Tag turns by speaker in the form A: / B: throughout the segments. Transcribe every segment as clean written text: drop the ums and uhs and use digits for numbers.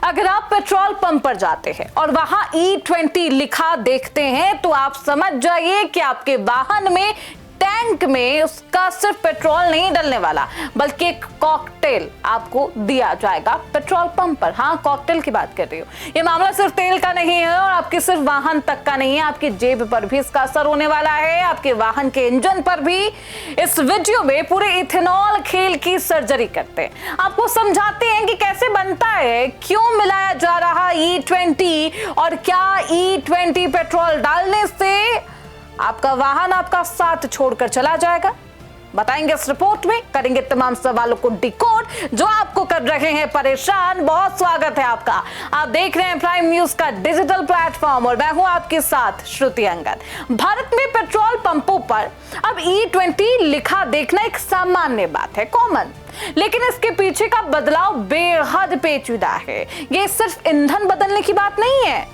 A: अगर आप petrol pump पर जाते हैं और वहां E20 लिखा देखते हैं तो आप समझ जाइए कि आपके वाहन में टैंक में उसका सिर्फ पेट्रोल नहीं डलने वाला बल्कि एक कॉकटेल आपको दिया जाएगा पेट्रोल पंप पर। हाँ, कॉकटेल की बात कर रही हूँ। ये मामला सिर्फ तेल का नहीं है और आपके सिर्फ वाहन तक का नहीं है, आपकी जेब पर भी इसका असर होने वाला है, आपके वाहन के इंजन पर भी। इस वीडियो में पूरे इथेनॉल खेल की सर्जरी करते हैं, आपको समझाते हैं कि कैसे बनता है, क्यों मिलाया जा रहा E20 और क्या E20 पेट्रोल डालने से आपका वाहन आपका साथ छोड़कर चला जाएगा। बताएंगे इस रिपोर्ट में, करेंगे तमाम सवालों को डिकोड जो आपको कर रहे हैं परेशान। बहुत स्वागत है आपका, आप देख रहे हैं प्राइम न्यूज का डिजिटल प्लेटफॉर्म और मैं हूं आपके साथ श्रुति अंगद। भारत में पेट्रोल पंपों पर अब E20 लिखा देखना एक सामान्य बात है, कॉमन, लेकिन इसके पीछे का बदलाव बेहद पेचीदा है। ये सिर्फ ईंधन बदलने की बात नहीं है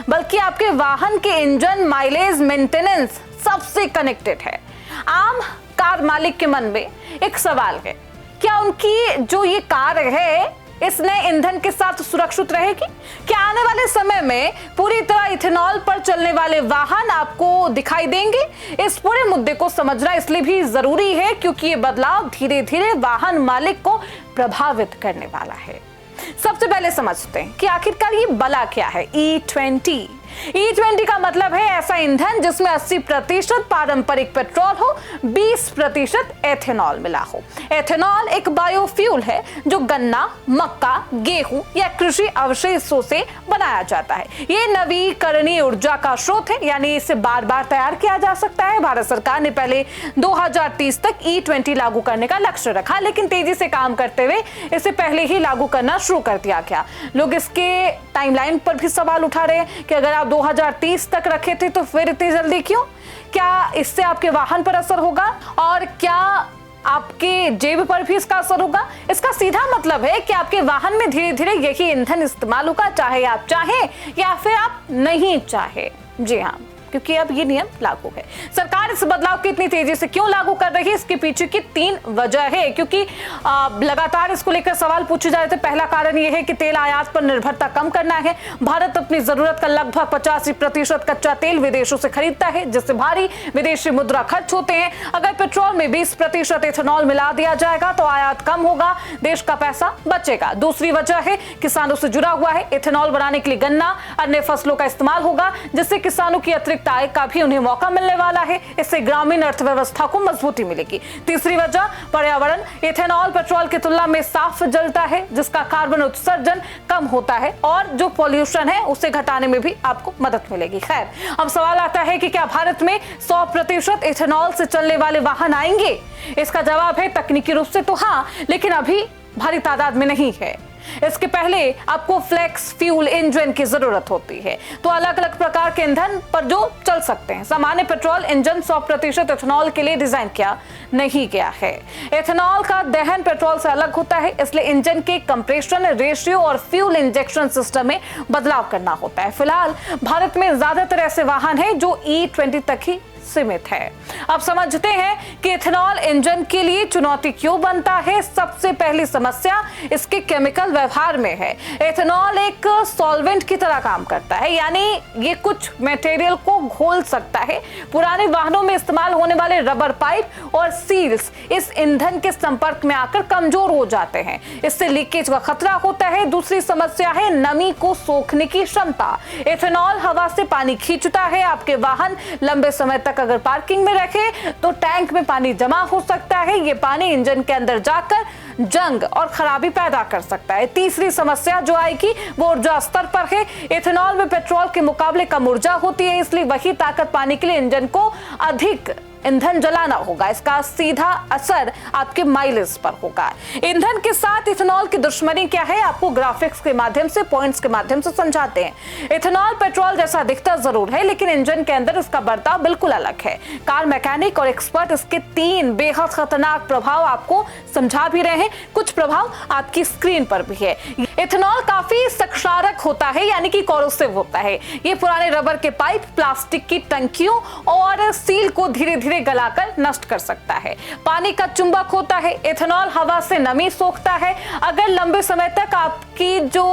A: बल्कि आपके वाहन के इंजन, माइलेज, मेंटेनेंस सबसे कनेक्टेड है। आम कार मालिक के मन में एक सवाल है, क्या उनकी जो ये कार है इस नए ईंधन के साथ सुरक्षित रहेगी? क्या आने वाले समय में पूरी तरह इथेनॉल पर चलने वाले वाहन आपको दिखाई देंगे? इस पूरे मुद्दे को समझना इसलिए भी जरूरी है क्योंकि ये बदलाव धीरे धीरे वाहन मालिक को प्रभावित करने वाला है। सबसे पहले समझते हैं कि आखिरकार ये बला क्या है E20। E20 का मतलब है ऐसा ईंधन जिसमें 80% पारंपरिक पेट्रोल हो, 20% एथेनॉल मिला हो। एथेनॉल एक बायोफ्यूल है जो गन्ना, मक्का, गेहूं या कृषि अवशेषों से बनाया जाता है। ये नवीकरणीय ऊर्जा का स्रोत है, यानी इसे बार बार तैयार किया जा सकता है। भारत सरकार ने पहले 2030 तक E20 लागू करने का लक्ष्य रखा, लेकिन तेजी से काम करते हुए इसे पहले ही लागू करना शुरू कर दिया गया। लोग इसके टाइमलाइन पर भी सवाल उठा रहे हैं कि अगर आप 2030 तक रखे थे तो फिर इतनी जल्दी क्यों? क्या इससे आपके वाहन पर असर होगा और क्या आपके जेब पर भी इसका असर होगा? इसका सीधा मतलब है कि आपके वाहन में धीरे धीरे यही ईंधन इस्तेमाल होगा, चाहे आप चाहें या फिर आप नहीं चाहे। जी हाँ, क्योंकि अब ये नियम लागू है। सरकार इस बदलाव को इतनी तेजी से क्यों लागू कर रही है, इसके पीछे की 3 वजह है, क्योंकि लगातार इसको लेकर सवाल पूछे जा रहे थे। पहला कारण यह है कि तेल आयात पर निर्भरता कम करना है। भारत अपनी जरूरत का लगभग 85% कच्चा तेल विदेशों से खरीदता है, जिससे भारी विदेशी मुद्रा खर्च होते हैं। अगर पेट्रोल में 20% एथेनॉल मिला दिया जाएगा तो आयात कम होगा, देश का पैसा बचेगा। दूसरी वजह है किसानों से जुड़ा हुआ है। एथेनॉल बनाने के लिए गन्ना, अन्य फसलों का इस्तेमाल होगा, जिससे किसानों की अतिरिक्त आय का भी उन्हें मौका मिलने वाला है। इससे ग्रामीण अर्थव्यवस्था को मजबूती मिलेगी। तीसरी वजह पर्यावरण। एथेनॉल पेट्रोल की तुलना में साफ जलता है, जिसका कार्बन उत्सर्जन कम होता है और जो पॉल्यूशन है उसे घटाने में भी आपको मदद मिलेगी। खैर, अब सवाल आता है कि क्या भारत में 100% एथेनॉल से चलने वाले वाहन आएंगे? इसका जवाब है तकनीकी रूप से तो हाँ, लेकिन अभी भारी तादाद में नहीं है। इसके पहले आपको फ्लेक्स फ्यूल इंजन की जरूरत होती है, तो अलग अलग प्रकार के ईंधन पर जो चल सकते हैं। सामान्य पेट्रोल इंजन 100% एथेनॉल के लिए डिजाइन किया नहीं गया है। एथेनॉल का दहन पेट्रोल से अलग होता है, इसलिए इंजन के कंप्रेशन रेशियो और फ्यूल इंजेक्शन सिस्टम में बदलाव करना होता है। फिलहाल भारत में ज्यादातर ऐसे वाहन हैं जो E20 तक ही सीमित है। अब समझते हैं कि एथेनॉल इंजन के लिए चुनौती क्यों बनता है। सबसे पहली समस्या इसके केमिकल व्यवहार में है। एथेनॉल एक सॉल्वेंट की तरह काम करता है, यानी ये कुछ मटेरियल को घोल सकता है। पुराने वाहनों में इस्तेमाल होने वाले रबर पाइप और सील्स इस ईंधन के संपर्क में आकर कमजोर हो जाते हैं, इससे लीकेज का खतरा होता है। दूसरी समस्या है नमी को सोखने की क्षमता। एथेनॉल हवा से पानी खींचता है। आपके वाहन लंबे समय तक अगर पार्किंग में रखे तो टैंक में पानी जमा हो सकता है। ये पानी इंजन के अंदर जाकर जंग और खराबी पैदा कर सकता है। तीसरी समस्या जो आएगी वो ऊर्जा स्तर पर है। एथेनॉल में पेट्रोल के मुकाबले कम ऊर्जा होती है, इसलिए वही ताकत पाने के लिए इंजन को अधिक ईंधन जलाना होगा। इसका सीधा असर आपके माइलेज पर होगा। ईंधन के साथ इथेनॉल की दुश्मनी क्या है, आपको ग्राफिक्स के माध्यम से, पॉइंट्स के माध्यम से समझाते हैं। इथेनॉल पेट्रोल जैसा दिखता जरूर है, लेकिन इंजन के अंदर इसका बर्ताव बिल्कुल अलग है। कार मैकेनिक और एक्सपर्ट इसके 3 बेहद खतरनाक प्रभाव आपको समझा भी रहे हैं। कुछ प्रभाव आपकी स्क्रीन पर भी है। इथेनॉल काफी सक्षारक विषाक्त होता है यानी कि कॉरोसिव होता है। ये पुराने रबर के पाइप, प्लास्टिक की टंकियों और सील को धीरे धीरे गलाकर नष्ट कर सकता है। पानी का चुंबक होता है। इथेनॉल हवा से नमी सोखता है। अगर लंबे समय तक आपकी जो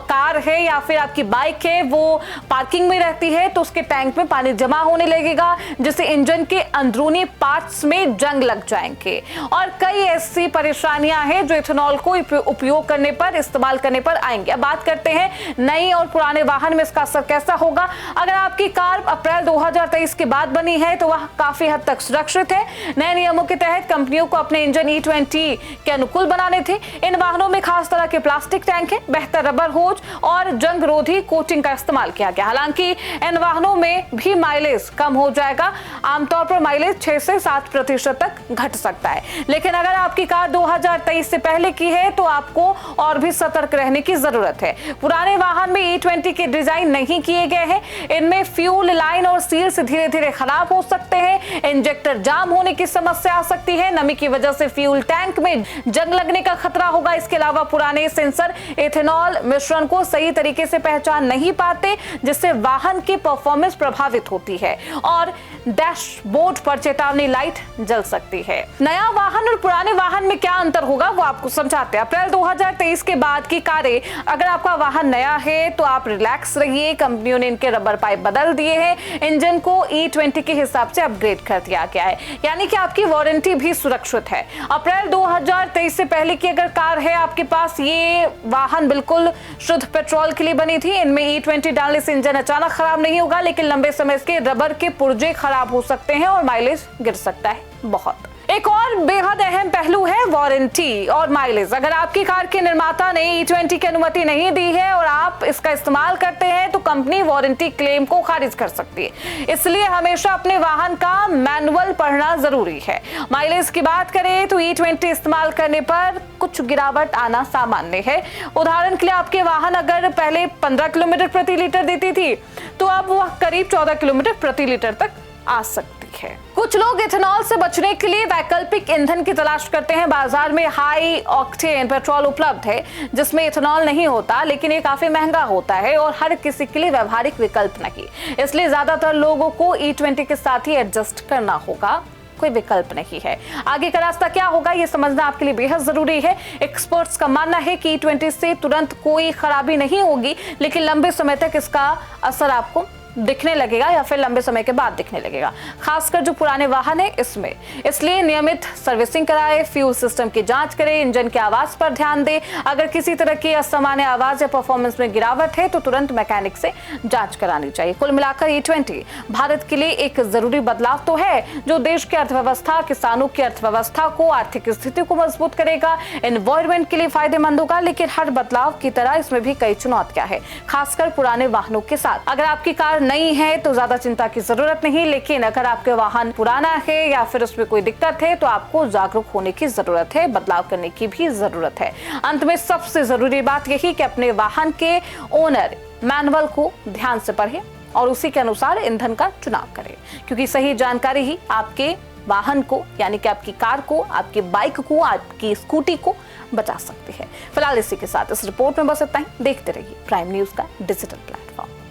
A: कार है या फिर आपकी बाइक है वो पार्किंग में रहती है तो उसके टैंक में पानी जमा होने लगेगा, जिससे इंजन के अंदरूनी पार्ट्स में जंग लग जाएंगे और कई ऐसी परेशानियां हैं जो इथेनॉल को उपयोग करने पर, इस्तेमाल करने पर आएंगे। अब बात करते हैं नई और पुराने वाहन में इसका असर कैसा होगा। अगर आपकी कार अप्रैल 2023 के बाद बनी है तो वह काफी हद तक सुरक्षित है। नए नियमों के तहत कंपनियों को अपने इंजन E20 के अनुकूल बनाने थे। इन वाहनों में खास तरह के प्लास्टिक टैंक है, बेहतर रबर होज और जंग रोधी कोटिंग का इस्तेमाल किया गया। हालांकि इन वाहनों में भी माइलेज कम हो जाएगा। आमतौर पर माइलेज 6 से 7% तक घट सकता है। लेकिन अगर आपकी कार 2023 से पहले की है तो आपको और भी सतर्क रहने की जरूरत है। पुराने वाहन में E20 के डिजाइन नहीं किए गए हैं। इनमें फ्यूल लाइन और सील्स धीरे धीरे खराब हो सकते हैं। इंजेक्टर जाम होने की समस्या आ सकती है। नमी की वजह से फ्यूल टैंक में जंग लगने का खतरा होगा। इसके अलावा पुराने सेंसर इथेनॉल मिश्रण को सही तरीके से पहचान नहीं पाते, जिससे वाहन की परफॉर्मेंस प्रभावित होती है और डैशबोर्ड पर चेतावनी लाइट जल सकती है। नया वाहन और पुराने वाहन में क्या अंतर होगा वो आपको समझाते हैं। अप्रैल 2023 के बाद की कारें, अगर आपका वाहन नया है तो आप रिलैक्स रहिए। कंपनियों ने इनके रबर पाइप बदल दिए हैं। इंजन को E20 के हिसाब से अपग्रेड कर दिया गया है, यानी कि आपकी वारंटी भी सुरक्षित है। अप्रैल 2023 से पहले की अगर कार है आपके पास, ये वाहन बिल्कुल शुद्ध पेट्रोल के लिए बनी थी। इनमें E20 डालने से इंजन अचानक खराब नहीं होगा, लेकिन लंबे समय के रबर के पुर्जे खराब हो सकते हैं और माइलेज गिर सकता है बहुत। एक और बेहद अहम पहलू है वारंटी और माइलेज। अगर आपकी कार के निर्माता ने E20 की अनुमति नहीं दी है और आप इसका इस्तेमाल करते हैं तो कंपनी वारंटी क्लेम को खारिज कर सकती है। इसलिए हमेशा अपने वाहन का मैनुअल पढ़ना जरूरी है। माइलेज की बात करें तो E20 इस्तेमाल करने पर कुछ गिरावट आना सामान्य है। उदाहरण के लिए आपके वाहन अगर पहले 15 किलोमीटर प्रति लीटर देती थी तो अब वह करीब 14 किलोमीटर प्रति लीटर तक आ सकती है। कुछ लोग इथेनॉल से बचने के लिए वैकल्पिक ईंधन की तलाश करते हैं। बाजार में हाई ऑक्टेन पेट्रोल उपलब्ध है जिसमें इथेनॉल नहीं होता, लेकिन ये काफी महंगा होता है और हर किसी के लिए व्यवहारिक विकल्प नहीं। इसलिए ज्यादातर लोगों को E20 के साथ ही एडजस्ट करना होगा, कोई विकल्प नहीं है। आगे का रास्ता क्या होगा ये समझना आपके लिए बेहद जरूरी है। एक्सपर्ट्स का मानना है कि E20 से तुरंत कोई खराबी नहीं होगी, लेकिन लंबे समय तक इसका असर आपको दिखने लगेगा या फिर लंबे समय के बाद दिखने लगेगा, खासकर जो पुराने वाहन है इसमें। इसलिए नियमित सर्विसिंग कराएं, फ्यूल सिस्टम की जांच करें, इंजन की आवाज पर ध्यान दें। अगर किसी तरह की असामान्य आवाज या परफॉर्मेंस में गिरावट है तो तुरंत मैकेनिक से जांच करानी चाहिए। कुल मिलाकर E20 भारत के लिए एक जरूरी बदलाव तो है जो देश की अर्थव्यवस्था, किसानों की अर्थव्यवस्था को, आर्थिक स्थिति को मजबूत करेगा, एनवायरमेंट के लिए फायदेमंद होगा। लेकिन हर बदलाव की तरह इसमें भी कई चुनौतियां हैं, खासकर पुराने वाहनों के साथ। अगर आपकी कार नहीं है तो ज्यादा चिंता की जरूरत नहीं, लेकिन अगर आपके वाहन पुराना है या फिर उसमें कोई दिक्कत है तो आपको जागरूक होने की जरूरत है, बदलाव करने की भी जरूरत है। अंत में सबसे जरूरी बात यही कि अपने वाहन के ओनर मैनुअल को ध्यान से पढ़ें और उसी के अनुसार ईंधन का चुनाव करें, क्योंकि सही जानकारी ही आपके वाहन को, यानी कि आपकी कार को, आपकी बाइक को, आपकी स्कूटी को बचा सकती है। फिलहाल इसी के साथ इस रिपोर्ट में बस इतना ही। देखते रहिए प्राइम न्यूज का डिजिटल प्लेटफॉर्म।